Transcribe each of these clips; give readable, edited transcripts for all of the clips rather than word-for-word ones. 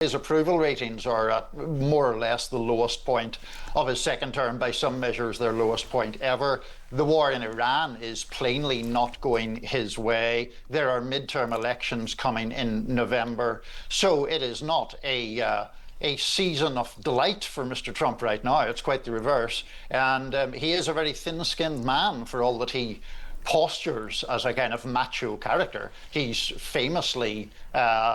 His approval ratings are at more or less the lowest point of his second term, by some measures their lowest point ever. The war in Iran is plainly not going his way. There are midterm elections coming in November. So it is not a season of delight for Mr. Trump right now. It's quite the reverse. And he is a very thin-skinned man, for all that he postures as a kind of macho character. He's famously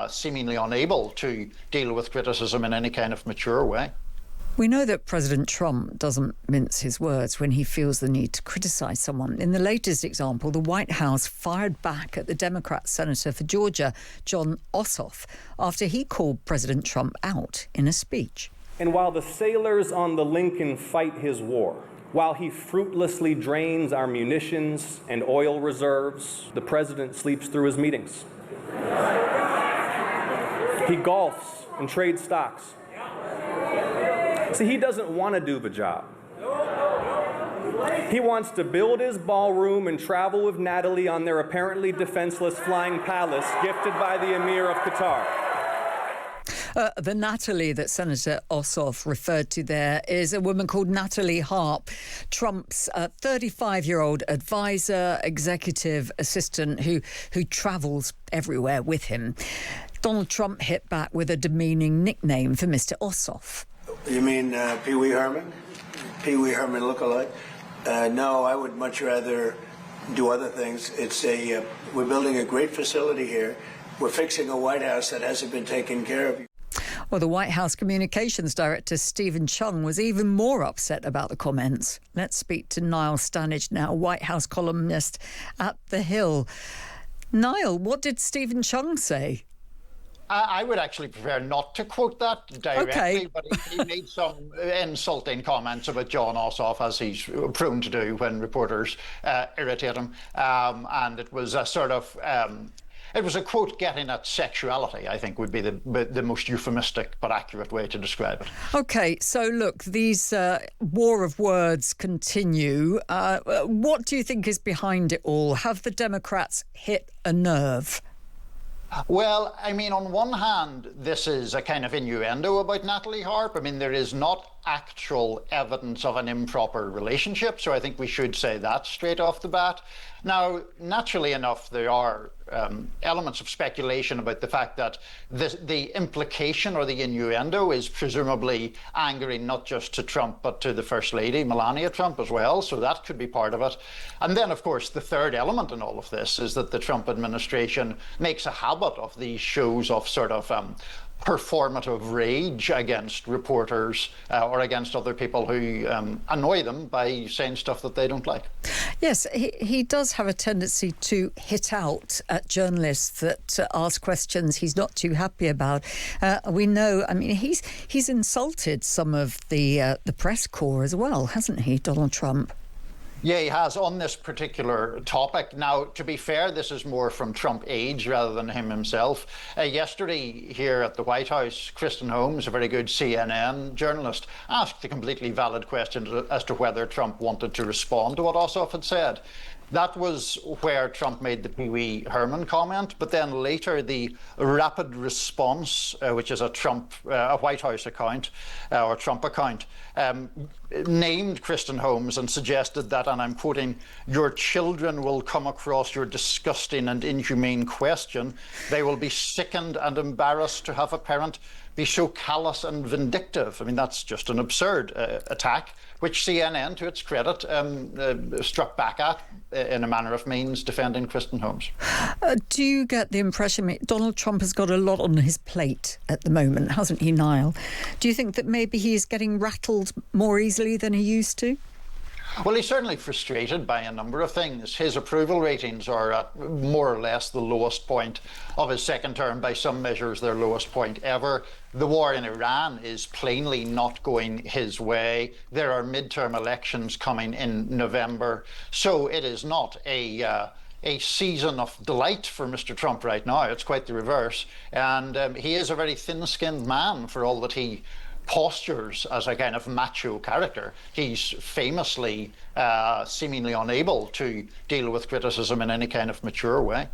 seemingly unable to deal with criticism in any kind of mature way. We know that President Trump doesn't mince his words when he feels the need to criticise someone. In the latest example, the White House fired back at the Democrat Senator for Georgia, Jon Ossoff, after he called President Trump out in a speech. And while the sailors on the Lincoln fight his war, while he fruitlessly drains our munitions and oil reserves, the president sleeps through his meetings. He golfs and trades stocks. See, he doesn't want to do the job. He wants to build his ballroom and travel with Natalie on their apparently defenseless flying palace gifted by the Emir of Qatar. The Natalie that Senator Ossoff referred to there is a woman called Natalie Harp, Trump's 35-year-old advisor, executive assistant who travels everywhere with him. Donald Trump hit back with a demeaning nickname for Mr. Ossoff. You mean Pee Wee Herman? Pee Wee Herman lookalike? No, I would much rather do other things. We're building a great facility here. We're fixing a White House that hasn't been taken care of. Well, the White House Communications Director, Stephen Chung, was even more upset about the comments. Let's speak to Niall Stanage now, White House columnist at The Hill. Niall, what did Stephen Chung say? I would actually prefer not to quote that directly, okay. But he made some insulting comments about Jon Ossoff, as he's prone to do when reporters irritate him. And it was a sort of... It was a quote getting at sexuality, I think, would be the most euphemistic but accurate way to describe it. OK, so look, these war of words continue. What do you think is behind it all? Have the Democrats hit a nerve? Well, I mean, on one hand, this is a kind of innuendo about Natalie Harp. I mean, there is not actual evidence of an improper relationship, so I think we should say that straight off the bat. Now, naturally enough, there are elements of speculation about the fact that the implication or the innuendo is presumably angering not just to Trump, but to the First Lady, Melania Trump, as well. So that could be part of it. And then, of course, the third element in all of this is that the Trump administration makes a habit of these shows of sort of performative rage against reporters or against other people who annoy them by saying stuff that they don't like. Yes, he does have a tendency to hit out at journalists that ask questions he's not too happy about. We know, I mean, he's insulted some of the press corps as well, hasn't he, Donald Trump? Yeah, he has, on this particular topic. Now, to be fair, this is more from Trump aides rather than him himself. Yesterday, here at the White House, Kristen Holmes, a very good CNN journalist, asked a completely valid question as to whether Trump wanted to respond to what Ossoff had said. That was where Trump made the Pee Wee Herman comment, but then later the Rapid Response, which is a White House account, or Trump account, named Kristen Holmes and suggested that, and I'm quoting, "Your children will come across your disgusting and inhumane question. They will be sickened and embarrassed to have a parent be so callous and vindictive." I mean, that's just an absurd attack, which CNN, to its credit, struck back at in a manner of means, defending Kristen Holmes. Do you get the impression Donald Trump has got a lot on his plate at the moment, hasn't he, Niall? Do you think that maybe he is getting rattled more easily than he used to? Well, he's certainly frustrated by a number of things. His approval ratings are at more or less the lowest point of his second term, by some measures their lowest point ever. The war in Iran is plainly not going his way. There are midterm elections coming in November. So it is not a season of delight for Mr. Trump right now. It's quite the reverse. And he is a very thin-skinned man, for all that he postures as a kind of macho character. He's famously seemingly unable to deal with criticism in any kind of mature way.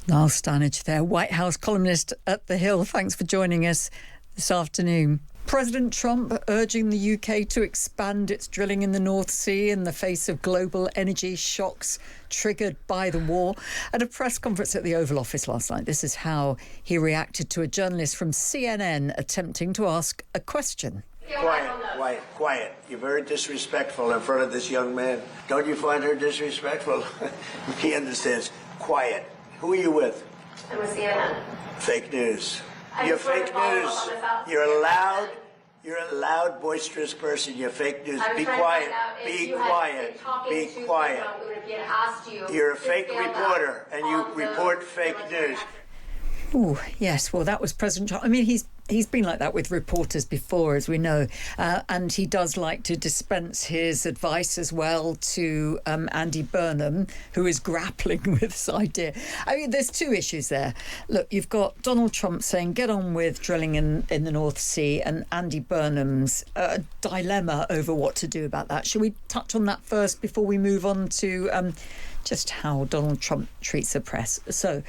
Niall Stanage there, White House columnist at The Hill. Thanks for joining us this afternoon. President Trump urging the UK to expand its drilling in the North Sea in the face of global energy shocks triggered by the war. At a press conference at the Oval Office last night, this is how he reacted to a journalist from CNN attempting to ask a question. Quiet. You're very disrespectful in front of this young man. Don't you find her disrespectful? He understands. Quiet. Who are you with? I'm with CNN. Fake news. You're fake news. You're a loud, boisterous person. You're fake news. Be quiet. Be quiet. Be quiet. You're a fake reporter, and you report fake news. Oh, yes. Well, that was President Trump. I mean, he's been like that with reporters before, as we know, and he does like to dispense his advice as well to Andy Burnham, who is grappling with this idea. I mean, there's two issues there. Look, you've got Donald Trump saying, get on with drilling in the North Sea, and Andy Burnham's dilemma over what to do about that. Should we touch on that first before we move on to just how Donald Trump treats the press? So,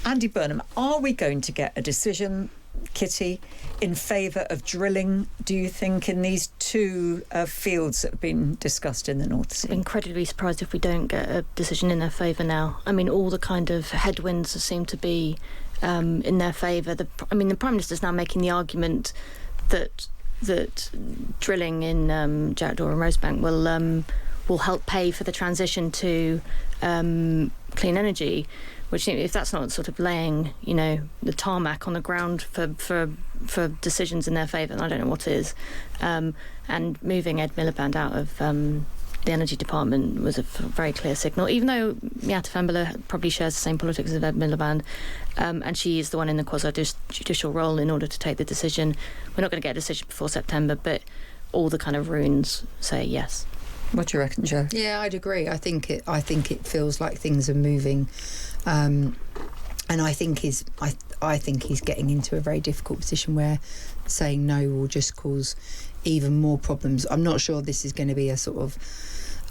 Andy Burnham, are we going to get a decision, Kitty, in favour of drilling, do you think, in these two fields that have been discussed in the North Sea? I'm incredibly surprised if we don't get a decision in their favour now. I mean, all the kind of headwinds seem to be in their favour. The Prime Minister's now making the argument that drilling in Jackdaw and Rosebank will help pay for the transition to clean energy, which, if that's not sort of laying, the tarmac on the ground for decisions in their favour, I don't know what is. And moving Ed Miliband out of the Energy Department was a very clear signal, even though Miatta Fahnbulleh probably shares the same politics as Ed Miliband, and she is the one in the quasi-judicial role in order to take the decision. We're not going to get a decision before September, but all the kind of runes say yes. What do you reckon, Jo? Yeah, I'd agree. I think it feels like things are moving, and I think he's getting into a very difficult position where saying no will just cause even more problems. I'm not sure this is going to be a sort of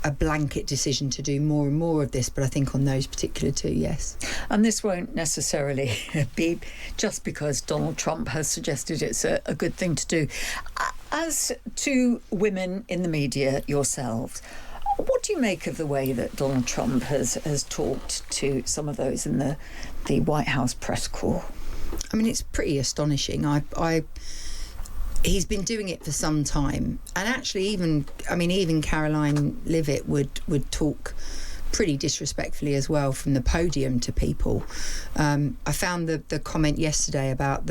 a blanket decision to do more and more of this, but I think on those particular two, yes. And this won't necessarily be just because Donald Trump has suggested it's a good thing to do. As to women in the media yourselves, what do you make of the way that Donald Trump has talked to some of those in the White House press corps? I mean, it's pretty astonishing. He's been doing it for some time, and actually even Caroline Leavitt would talk pretty disrespectfully as well from the podium to people. I found the comment yesterday about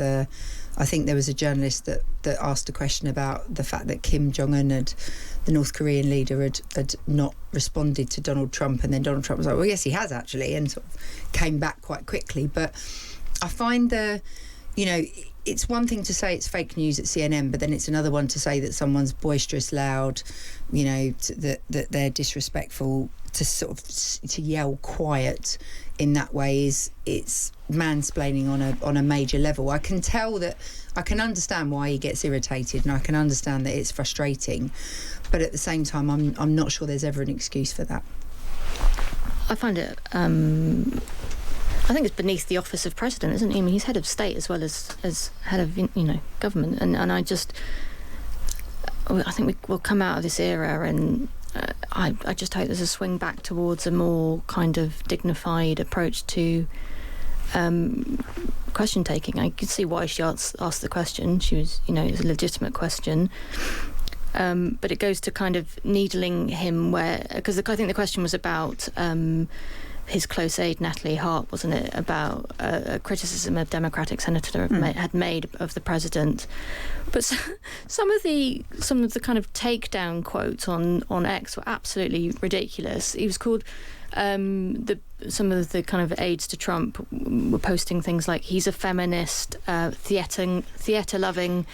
I think there was a journalist that asked a question about the fact that Kim Jong-un, the North Korean leader, had not responded to Donald Trump, and then Donald Trump was like, well, yes, he has actually, and sort of came back quite quickly. But I find it's one thing to say it's fake news at CNN, but then it's another one to say that someone's boisterous, loud, that they're disrespectful. To yell quiet in that way it's mansplaining on a major level. I can understand why he gets irritated, and I can understand that it's frustrating, but at the same time I'm not sure there's ever an excuse for that. I find it I think it's beneath the office of president, isn't he? I mean, he's head of state as well as head of government, and I think we'll come out of this era, and I just hope there's a swing back towards a more kind of dignified approach to question taking. I could see why she asked the question. She was, it was a legitimate question. But it goes to kind of needling him because I think the question was about his close aide Natalie Harp, wasn't it, about a criticism a Democratic senator had made of the president. But some of the kind of takedown quotes on X were absolutely ridiculous. He was called some of the kind of aides to Trump were posting things like he's a feminist, theatre-loving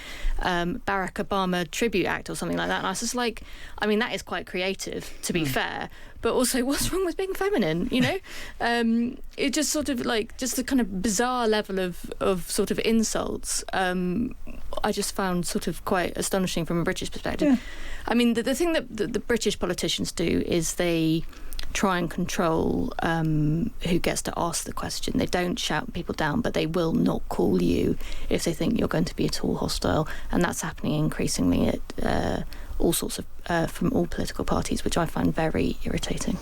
Barack Obama tribute act or something like that. And I was just like, I mean, that is quite creative, to be fair, but also what's wrong with being feminine, It just sort of like, just the kind of bizarre level of sort of insults, I just found sort of quite astonishing from a British perspective. Yeah. I mean, the thing that the British politicians do is they try and control who gets to ask the question. They don't shout people down, but they will not call you if they think you're going to be at all hostile, and that's happening increasingly at all sorts of from all political parties, which I find very irritating.